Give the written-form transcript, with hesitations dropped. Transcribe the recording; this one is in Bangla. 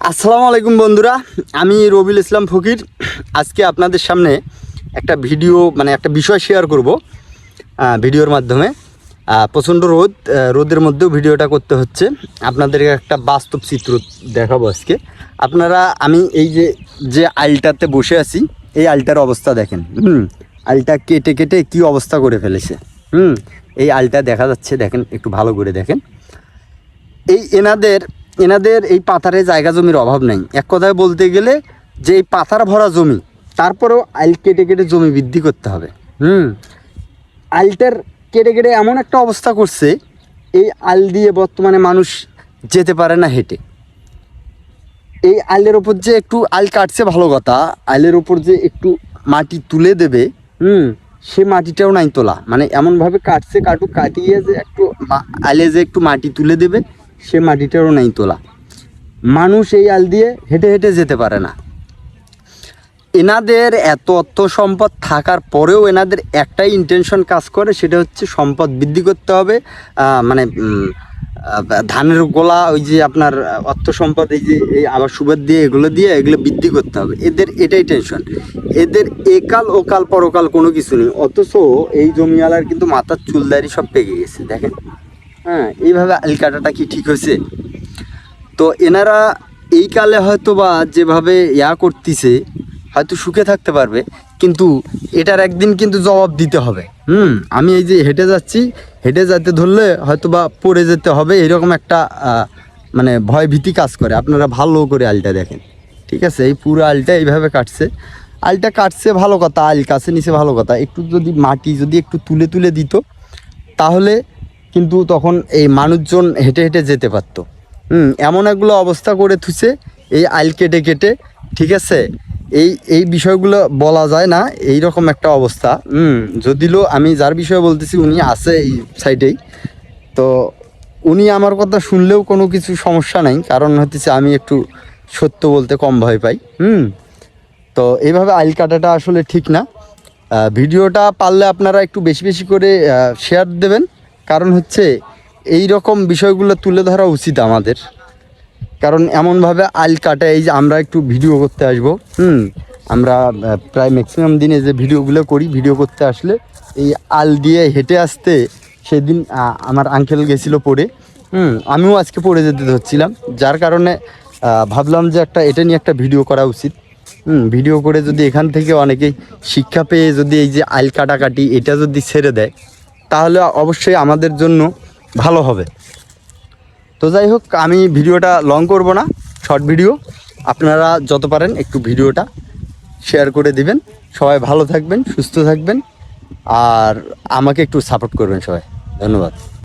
আসসালামু আলাইকুম বন্ধুরা, আমি রবিউল ইসলাম ফকির। আজকে আপনাদের সামনে একটা একটা বিষয় শেয়ার করব ভিডিওর মাধ্যমে। প্রচণ্ড রোদের মধ্যেও ভিডিওটা করতে হচ্ছে। আপনাদেরকে একটা বাস্তব চিত্র দেখাবো আজকে। আমি এই যে আলটাতে বসে আছি, এই আলটার অবস্থা দেখেন। আলটা কেটে কেটে কি অবস্থা করে ফেলেছে। এই আলটা দেখা যাচ্ছে, দেখেন, একটু ভালো করে দেখেন। এই এনাদের এই পাথারে জায়গা জমির অভাব নাই। এক কথায় বলতে গেলে যে এই পাথার ভরা জমি, তারপরেও আইল কেটে কেটে জমি বৃদ্ধি করতে হবে। আইলটার কেটে কেটে এমন একটা অবস্থা করছে, এই আইল দিয়ে বর্তমানে মানুষ যেতে পারে না হেঁটে। এই আইলের ওপর যে একটু আইল কাটছে ভালো কথা, আইলের ওপর যে একটু মাটি তুলে দেবে, সে মাটিটাও নাই তোলা। মানে এমনভাবে কাটিয়ে যে একটু আইলে যে একটু মাটি তুলে দেবে, সে মাটিটারও নাই তোলা। মানুষ এই আল দিয়ে হেঁটে হেঁটে যেতে পারে না। এনাদের এত অর্থ সম্পদ থাকার পরেও এনাদের একটাই ইন্টেনশন কাজ করে, সেটা হচ্ছে সম্পদ বৃদ্ধি করতে হবে। ধানের গোলা, ওই যে আপনার অর্থ সম্পদ, এই আবার সুবাদ দিয়ে এগুলো বৃদ্ধি করতে হবে। এদের এটাই টেনশন। এদের একাল ওকাল পরকাল কোনো কিছু নেই। অথচ এই জমিওয়ালার কিন্তু মাথার চুলদারি সব পেকে গেছে, দেখেন। এইভাবে আল কাটাটা কি ঠিক হয়েছে? তো এনারা এই কালে হয়তো বা যেভাবে করতেছে, হয়তো সুখে থাকতে পারবে, কিন্তু এটার একদিন কিন্তু জবাব দিতে হবে। আমি এই যে হেঁটে যাচ্ছি, হেঁটে যেতে ধরলে হয়তো বা পড়ে যেতে হবে, এরকম একটা ভয় ভীতি কাজ করে। আপনারা ভালো করে আলটা দেখেন, ঠিক আছে? এই পুরো আলটা এইভাবে আলটা কাটছে ভালো কথা, আল কাছে নিচে ভালো কথা। একটু যদি মাটি একটু তুলে তুলে দিত, তাহলে কিন্তু তখন এই মানুষজন হেঁটে হেঁটে যেতে পারতো। এমন একগুলো অবস্থা করে থুছে এই আইল কেটে কেটে, ঠিক আছে? এই বিষয়গুলো বলা যায় না, এই রকম একটা অবস্থা। যদিও আমি যার বিষয়ে বলতেছি উনি আছে এই সাইডেই, তো উনি আমার কথা শুনলেও কোনো কিছু সমস্যা নাই, কারণ হচ্ছে আমি একটু সত্য বলতে কম ভয় পাই। তো এইভাবে আইল কাটাটা আসলে ঠিক না। ভিডিওটা পারলে আপনারা একটু বেশি বেশি করে শেয়ার দেবেন, কারণ হচ্ছে এই রকম বিষয়গুলো তুলে ধরা উচিত আমাদের। কারণ এমনভাবে আইল কাটা, এই যে আমরা একটু ভিডিও করতে আসবো, আমরা প্রায় ম্যাক্সিমাম দিনে যে ভিডিওগুলো করি, ভিডিও করতে আসলে এই আল দিয়ে হেঁটে আসতে, সেদিন আমার আঙ্কেল গেছিলো পড়ে, আমিও আজকে পড়ে যেতে ধরছিলাম, যার কারণে ভাবলাম যে এটা নিয়ে একটা ভিডিও করা উচিত। ভিডিও করে যদি এখান থেকে অনেকেই শিক্ষা পেয়ে যদি এই যে আইল কাটাকাটি এটা যদি ছেড়ে দেয়, তাহলে অবশ্যই আমাদের জন্য ভালো হবে। তো যাই হোক, আমি ভিডিওটা লং করব না, শর্ট ভিডিও। আপনারা যত পারেন একটু ভিডিওটা শেয়ার করে দিবেন। সবাই ভালো থাকবেন, সুস্থ থাকবেন, আর আমাকে একটু সাপোর্ট করবেন সবাই। ধন্যবাদ।